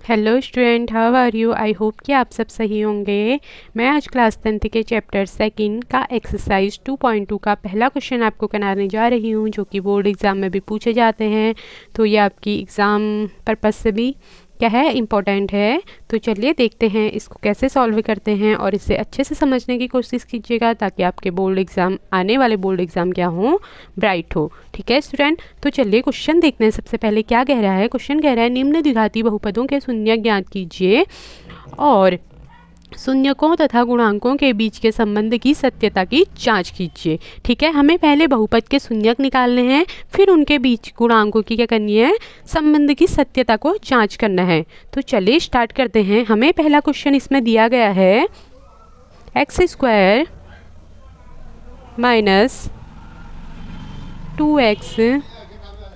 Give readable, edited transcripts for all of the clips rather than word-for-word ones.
Hello student, how are you. I hope कि आप सब सही होंगे। मैं आज क्लास 10th के चैप्टर सेकंड का एक्सरसाइज 2.2 का पहला क्वेश्चन आपको कराने जा रही हूँ, जो कि बोर्ड एग्ज़ाम में भी पूछे जाते हैं। तो ये आपकी एग्ज़ाम पर्पस से भी क्या है, इम्पोर्टेंट है। तो चलिए देखते हैं इसको कैसे सॉल्व करते हैं और इसे अच्छे से समझने की कोशिश कीजिएगा, ताकि आपके बोर्ड एग्ज़ाम, आने वाले बोर्ड एग्ज़ाम क्या हो, ब्राइट हो। ठीक है स्टूडेंट, तो चलिए क्वेश्चन देखते हैं। सबसे पहले क्या कह रहा है, क्वेश्चन कह रहा है निम्न द्विघाती बहुपदों के शून्यक ज्ञात कीजिए और शून्यकों तथा गुणांकों के बीच के संबंध की सत्यता की जांच कीजिए। ठीक है, हमें पहले बहुपद के शून्यक निकालने हैं, फिर उनके बीच गुणांकों की क्या करनी है, संबंध की सत्यता को जांच करना है। तो चलिए स्टार्ट करते हैं। हमें पहला क्वेश्चन इसमें दिया गया है x² minus 2x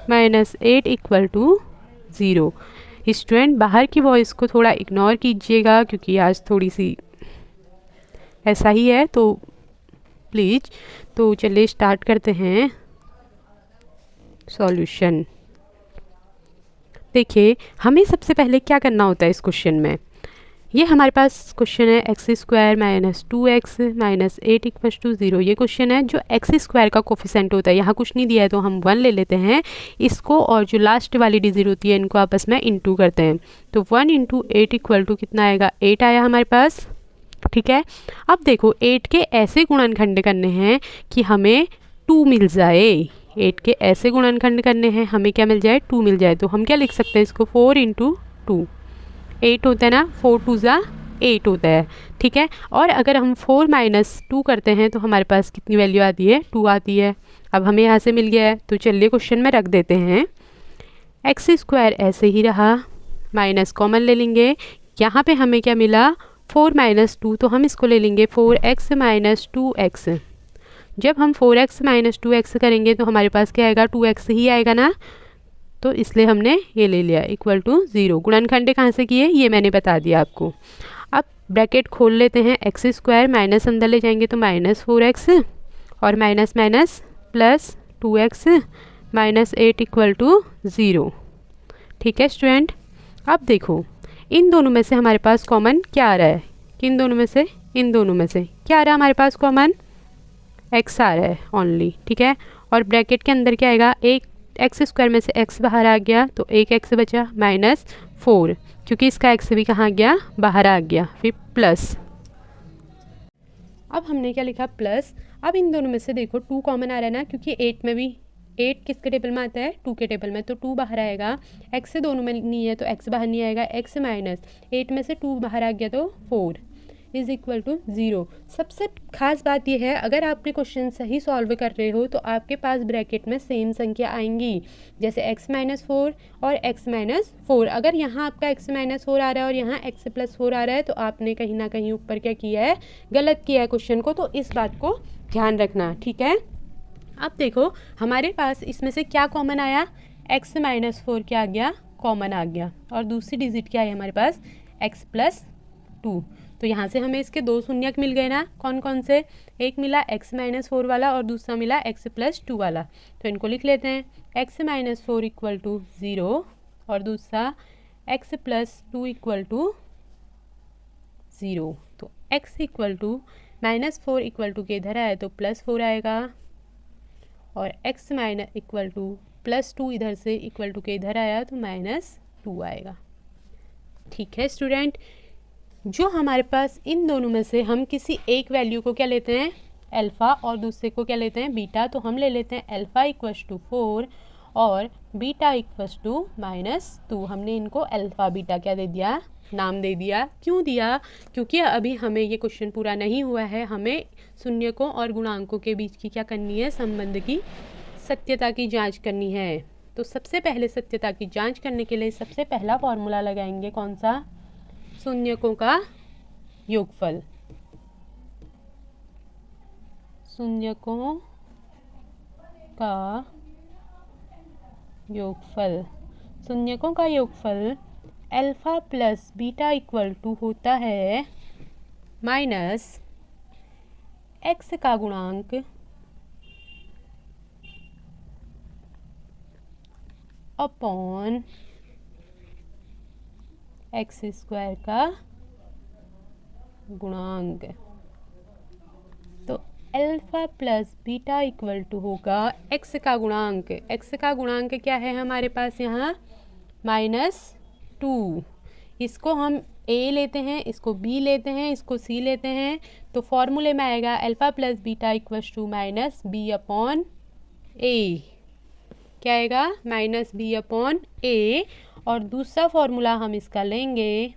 minus 8 equal to 0। Student, बाहर की वॉइस को थोड़ा इग्नोर कीजिएगा, क्योंकि आज थोड़ी सी ऐसा ही है, तो प्लीज़। तो चलिए स्टार्ट करते हैं सॉल्यूशन। देखिए, हमें सबसे पहले क्या करना होता है इस क्वेश्चन में। ये हमारे पास क्वेश्चन है x² minus 2x minus 8 equal to 0। ये क्वेश्चन है जो x² का कोफिशेंट होता है, यहाँ कुछ नहीं दिया है तो हम 1 ले लेते हैं इसको, और जो लास्ट वाली डिजिट होती है इनको आपस में इंटू करते हैं। तो 1 इंटू 8 इक्वल टू कितना आएगा, 8 आया हमारे पास। ठीक है, अब देखो 8 के ऐसे गुणनखंड करने हैं कि हमें 2 मिल जाए। 8 के ऐसे गुणनखंड करने हैं, हमें क्या मिल जाए, 2 मिल जाए। तो हम क्या लिख सकते हैं इसको, 4 इंटू 2। 8 होता है ना, 4 2 ज़ा 8 होता है। ठीक है, और अगर हम 4 माइनस 2 करते हैं तो हमारे पास कितनी वैल्यू आती है, 2 आती है। अब हमें यहाँ से मिल गया है, तो चलिए क्वेश्चन में रख देते हैं। x² ऐसे ही रहा, माइनस कॉमन ले लेंगे। यहाँ पे हमें क्या मिला, 4 माइनस 2, तो हम इसको ले लेंगे 4x माइनस 2x। जब हम 4x माइनस 2x करेंगे तो हमारे पास क्या आएगा, 2x ही आएगा ना, तो इसलिए हमने ये ले लिया इक्वल टू 0। गुणनखंड कहाँ से किए, ये मैंने बता दिया आपको। अब ब्रैकेट खोल लेते हैं, x² माइनस अंदर ले जाएंगे तो माइनस 4x और minus minus plus 2x minus 8 equal to 0। ठीक है स्टूडेंट, अब देखो इन दोनों में से हमारे पास कॉमन क्या आ रहा है, किन दोनों में से, इन दोनों में से क्या आ रहा है हमारे पास कॉमन, x आ रहा है ओनली। ठीक है, और ब्रैकेट के अंदर क्या आएगा, एक x² में से x बाहर आ गया तो एक x बचा माइनस 4, क्योंकि इसका x भी कहाँ गया, बाहर आ गया। फिर प्लस, अब हमने क्या लिखा, प्लस। अब इन दोनों में से देखो 2 कॉमन आ रहा है ना, क्योंकि 8 में भी, 8 किसके टेबल में आता है, 2 के टेबल में, तो 2 बाहर आएगा। x से दोनों में नहीं है तो x बाहर नहीं आएगा, x माइनस 8 में से 2 बाहर आ गया तो 4 इज इक्वल टू 0। सबसे खास बात यह है, अगर आपने क्वेश्चन सही सॉल्व कर रहे हो तो आपके पास ब्रैकेट में सेम संख्या आएंगी, जैसे x माइनस 4 और x माइनस 4। अगर यहाँ आपका x माइनस 4 आ रहा है और यहाँ x प्लस 4 आ रहा है, तो आपने कहीं ना कहीं ऊपर क्या किया है, गलत किया है क्वेश्चन को। तो इस बात को ध्यान रखना। ठीक है, अब देखो हमारे पास इसमें से क्या कॉमन आया, x माइनस 4 क्या आ गया, कॉमन आ गया, और दूसरी डिजिट क्या है हमारे पास, x प्लस 2। तो यहाँ से हमें इसके 2 शून्यक मिल गए ना, कौन कौन से, एक मिला x माइनस 4 वाला और दूसरा मिला x प्लस 2 वाला। तो इनको लिख लेते हैं, x माइनस 4 इक्वल टू 0 और दूसरा x प्लस 2 इक्वल टू 0। तो x equal to minus 4 equal to के इधर आया तो प्लस 4 आएगा, और x minus equal to plus 2 इधर से इक्वल टू के इधर आया तो माइनस 2 आएगा। ठीक है स्टूडेंट, जो हमारे पास इन दोनों में से हम किसी एक वैल्यू को क्या लेते हैं, अल्फ़ा, और दूसरे को क्या लेते हैं, बीटा। तो हम ले लेते हैं अल्फ़ा इक्वल्स टू 4 और बीटा इक्वल्स टू माइनस 2। हमने इनको अल्फ़ा बीटा क्या दे दिया, नाम दे दिया। क्यों दिया, क्योंकि अभी हमें ये क्वेश्चन पूरा नहीं हुआ है, हमें शून्यकों और गुणांकों के बीच की क्या करनी है, संबंध की सत्यता की जांच करनी है। तो सबसे पहले सत्यता की जांच करने के लिए सबसे पहला फॉर्मूला लगाएंगे, कौन सा, शून्यकों का योगफल। शून्यकों का योगफल, शून्यकों का योगफल alpha plus beta equal to होता है माइनस x का गुणांक अपॉन एक्स स्क्वायर का गुणांक। तो alpha plus beta equal to होगा एक्स का गुणांक। एक्स का गुणांक क्या है हमारे पास यहाँ -2। इसको हम ए लेते हैं, इसको बी लेते हैं, इसको सी लेते हैं, तो फॉर्मूले में आएगा alpha plus beta equal to -b/a। क्या आएगा? -b/a। और दूसरा फॉर्मूला हम इसका लेंगे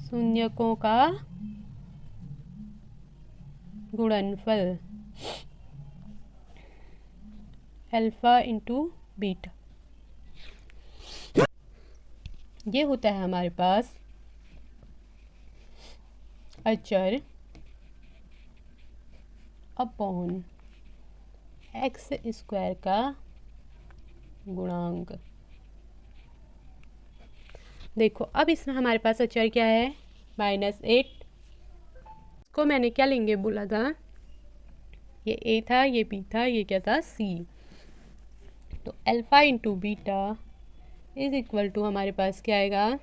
शून्यकों का गुणनफल, अल्फ़ा इंटू बीटा। ये होता है हमारे पास अचर अपॉन एक्स स्क्वायर का गुणांक। देखो अब इसमें हमारे पास अचर क्या है? -8। इसको मैंने क्या लेंगे बोला था? ये ए था, ये बी था, ये क्या था? सी। तो alpha into beta is equal to हमारे पास क्या आएगा?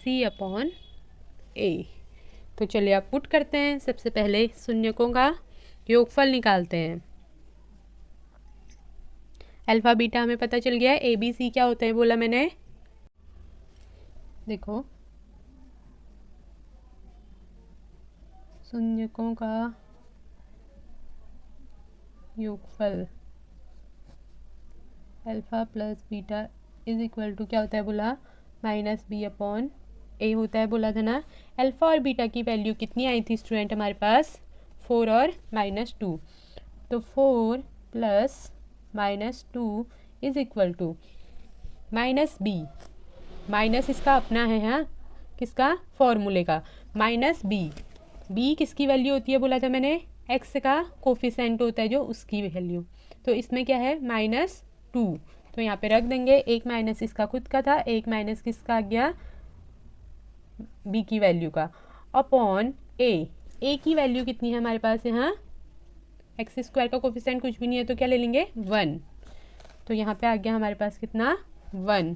c/a। तो चलिए आप पुट करते हैं। सबसे पहले शून्यकों का योगफल निकालते हैं। अल्फ़ा बीटा हमें पता चल गया है। ए बी सी क्या होते हैं बोला मैंने? देखो शून्यकों का योगफल alpha plus beta is equal to क्या होता है बोला? -b/a होता है बोला था ना। अल्फ़ा और बीटा की वैल्यू कितनी आई थी स्टूडेंट हमारे पास? 4 और -2। तो 4 plus -2 is equal to -b। Minus इसका अपना है, हाँ, किसका? फॉर्मूले का। -b। b किसकी वैल्यू होती है बोला था मैंने? x का कोफिशेंट होता है जो, उसकी वैल्यू। तो इसमें क्या है? -2। तो यहाँ पे रख देंगे। एक माइनस इसका खुद का था, एक माइनस किसका आ गया? b की वैल्यू का, अपॉन a की वैल्यू कितनी है हमारे पास यहाँ? एक्स स्क्वायर का कोफिशेंट कुछ भी नहीं है तो क्या ले लेंगे? 1। तो यहाँ पे आ गया हमारे पास कितना? 1।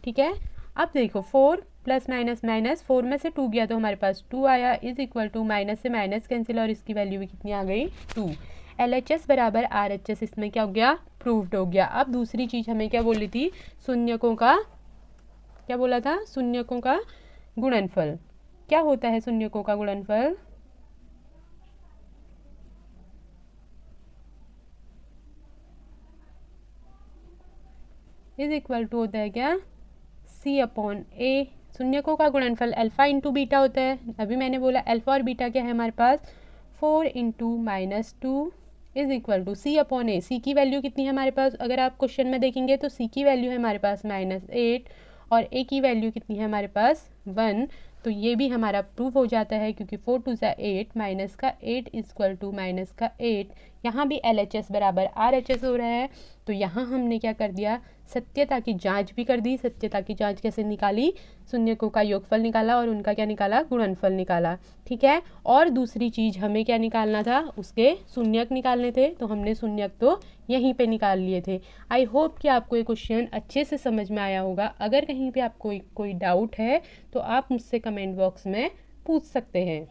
ठीक है। अब देखो 4 प्लस माइनस माइनस, 4 में से 2 गया तो हमारे पास 2 आया, इज इक्वल टू माइनस से माइनस कैंसिल और इसकी वैल्यू भी कितनी आ गई? 2। LHS बराबर RHS इसमें क्या हो गया? प्रूव्ड हो गया। अब दूसरी चीज़ हमें क्या बोली थी? शून्यकों का, क्या बोला था? शून्यकों का गुणनफल। क्या होता है शून्यकों का गुणनफल? इज इक्वल टू होता है क्या? c/a। शून्यकों का गुणनफल अल्फ़ा इंटू बीटा होता है। अभी मैंने बोला अल्फ़ा और बीटा क्या है हमारे पास? 4 into -2 is equal to c/a। C की वैल्यू कितनी है हमारे पास? अगर आप क्वेश्चन में देखेंगे तो सी की वैल्यू है हमारे पास -8 और a की वैल्यू कितनी है हमारे पास? 1। तो ये भी हमारा प्रूव हो जाता है क्योंकि 4 2 8 माइनस का 8 इक्वल टू माइनस का 8। यहाँ भी LHS बराबर RHS हो रहा है। तो यहाँ हमने क्या कर दिया? सत्यता की जांच भी कर दी। सत्यता की जांच कैसे निकाली? शून्यकों का योगफल निकाला और उनका क्या निकाला? गुणनफल निकाला। ठीक है। और दूसरी चीज़ हमें क्या निकालना था? उसके शून्यक निकालने थे, तो हमने शून्यक तो यहीं पे निकाल लिए थे। आई होप कि आपको ये क्वेश्चन अच्छे से समझ में आया होगा। अगर कहीं पे आपको कोई डाउट है तो आप मुझसे कमेंट बॉक्स में पूछ सकते हैं।